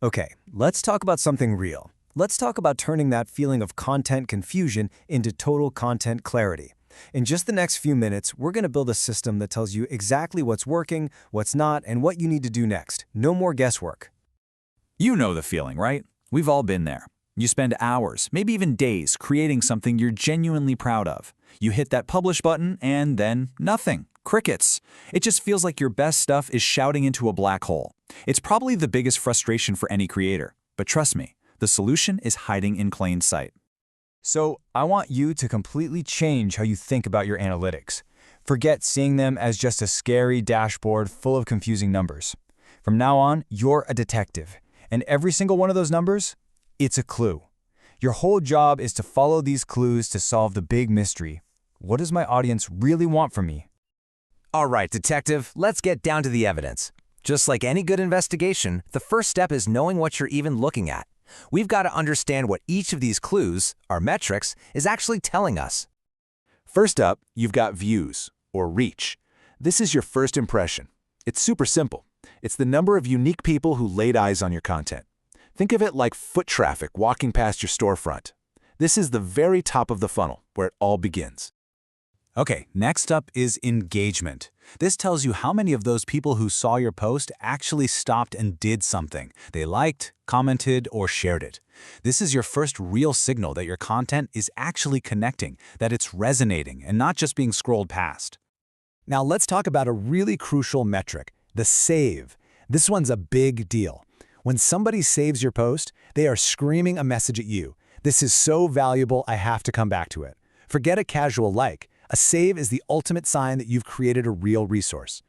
Okay, let's talk about something real. Let's talk about turning that feeling of content confusion into total content clarity. In just the next few minutes, we're going to build a system that tells you exactly what's working, what's not, and what you need to do next. No more guesswork. You know the feeling, right? We've all been there. You spend hours, maybe even days, creating something you're genuinely proud of. You hit that publish button and then nothing. Crickets. It just feels like your best stuff is shouting into a black hole. It's probably the biggest frustration for any creator. But trust me, the solution is hiding in plain sight. So, I want you to completely change how you think about your analytics. Forget seeing them as just a scary dashboard full of confusing numbers. From now on, you're a detective. And every single one of those numbers, it's a clue. Your whole job is to follow these clues to solve the big mystery. What does my audience really want from me? All right, detective, let's get down to the evidence. Just like any good investigation, the first step is knowing what you're even looking at. We've got to understand what each of these clues, our metrics, is actually telling us. First up, you've got views, or reach. This is your first impression. It's super simple. It's the number of unique people who laid eyes on your content. Think of it like foot traffic walking past your storefront. This is the very top of the funnel, where it all begins. Okay, next up is engagement. This tells you how many of those people who saw your post actually stopped and did something. They liked, commented, or shared it. This is your first real signal that your content is actually connecting, that it's resonating, and not just being scrolled past. Now let's talk about a really crucial metric, the save. This one's a big deal. When somebody saves your post, they are screaming a message at you. This is so valuable, I have to come back to it. Forget a casual like. A save is the ultimate sign that you've created a real resource.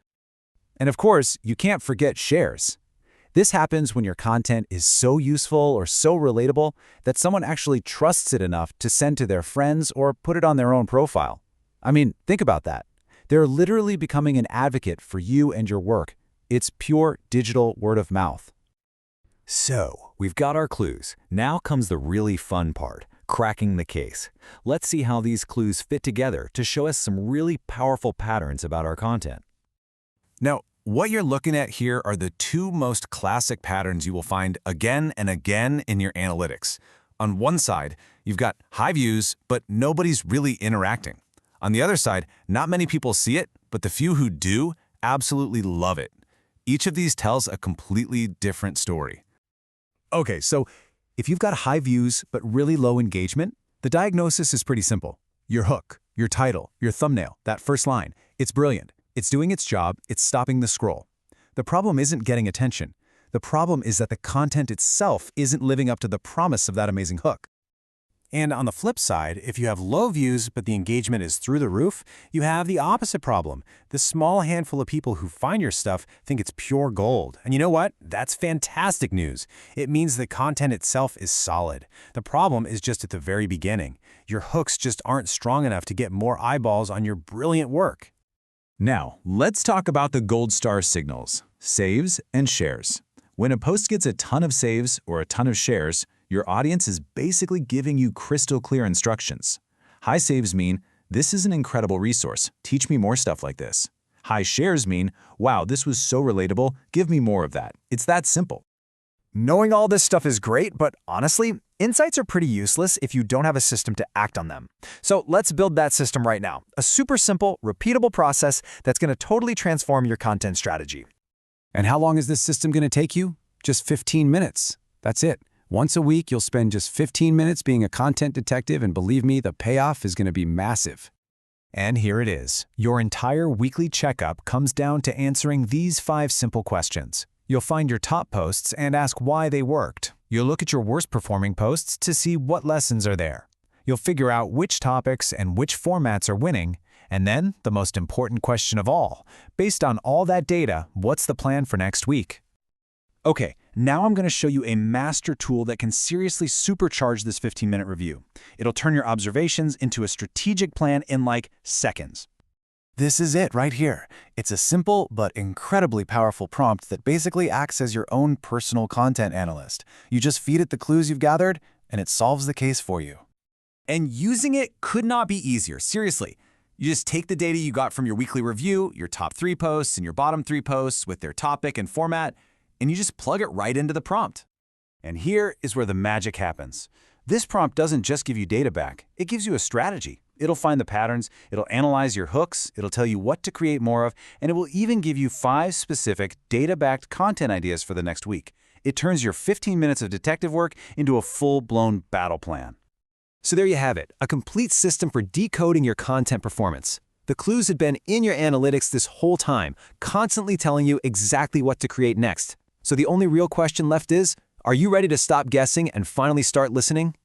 And of course, you can't forget shares. This happens when your content is so useful or so relatable that someone actually trusts it enough to send to their friends or put it on their own profile. I mean, think about that. They're literally becoming an advocate for you and your work. It's pure digital word of mouth. So, we've got our clues. Now comes the really fun part, cracking the case. Let's see how these clues fit together to show us some really powerful patterns about our content. Now, what you're looking at here are the two most classic patterns you will find again and again in your analytics. On one side, you've got high views, but nobody's really interacting. On the other side, not many people see it, but the few who do absolutely love it. Each of these tells a completely different story. Okay, so if you've got high views but really low engagement, the diagnosis is pretty simple. Your hook, your title, your thumbnail, that first line, it's brilliant. It's doing its job, it's stopping the scroll. The problem isn't getting attention. The problem is that the content itself isn't living up to the promise of that amazing hook. And on the flip side, if you have low views but the engagement is through the roof, you have the opposite problem. The small handful of people who find your stuff think it's pure gold. And you know what? That's fantastic news. It means the content itself is solid. The problem is just at the very beginning. Your hooks just aren't strong enough to get more eyeballs on your brilliant work. Now, let's talk about the gold star signals, saves and shares. When a post gets a ton of saves or a ton of shares, your audience is basically giving you crystal clear instructions. High saves mean, this is an incredible resource, teach me more stuff like this. High shares mean, wow, this was so relatable, give me more of that. It's that simple. Knowing all this stuff is great, but honestly, insights are pretty useless if you don't have a system to act on them. So let's build that system right now. A super simple, repeatable process that's going to totally transform your content strategy. And how long is this system going to take you? Just 15 minutes. That's it. Once a week, you'll spend just 15 minutes being a content detective, and believe me, the payoff is going to be massive. And here it is. Your entire weekly checkup comes down to answering these 5 simple questions. You'll find your top posts and ask why they worked. You'll look at your worst performing posts to see what lessons are there. You'll figure out which topics and which formats are winning. And then, the most important question of all, based on all that data, what's the plan for next week? Okay, now I'm going to show you a master tool that can seriously supercharge this 15-minute review. It'll turn your observations into a strategic plan in like seconds. This is it right here. It's a simple but incredibly powerful prompt that basically acts as your own personal content analyst. You just feed it the clues you've gathered, and it solves the case for you. And using it could not be easier, seriously. You just take the data you got from your weekly review, your top 3 posts and your bottom 3 posts with their topic and format, and you just plug it right into the prompt. And here is where the magic happens. This prompt doesn't just give you data back, it gives you a strategy. It'll find the patterns, it'll analyze your hooks, it'll tell you what to create more of, and it will even give you 5 specific data-backed content ideas for the next week. It turns your 15 minutes of detective work into a full-blown battle plan. So there you have it, a complete system for decoding your content performance. The clues had been in your analytics this whole time, constantly telling you exactly what to create next. So the only real question left is, are you ready to stop guessing and finally start listening?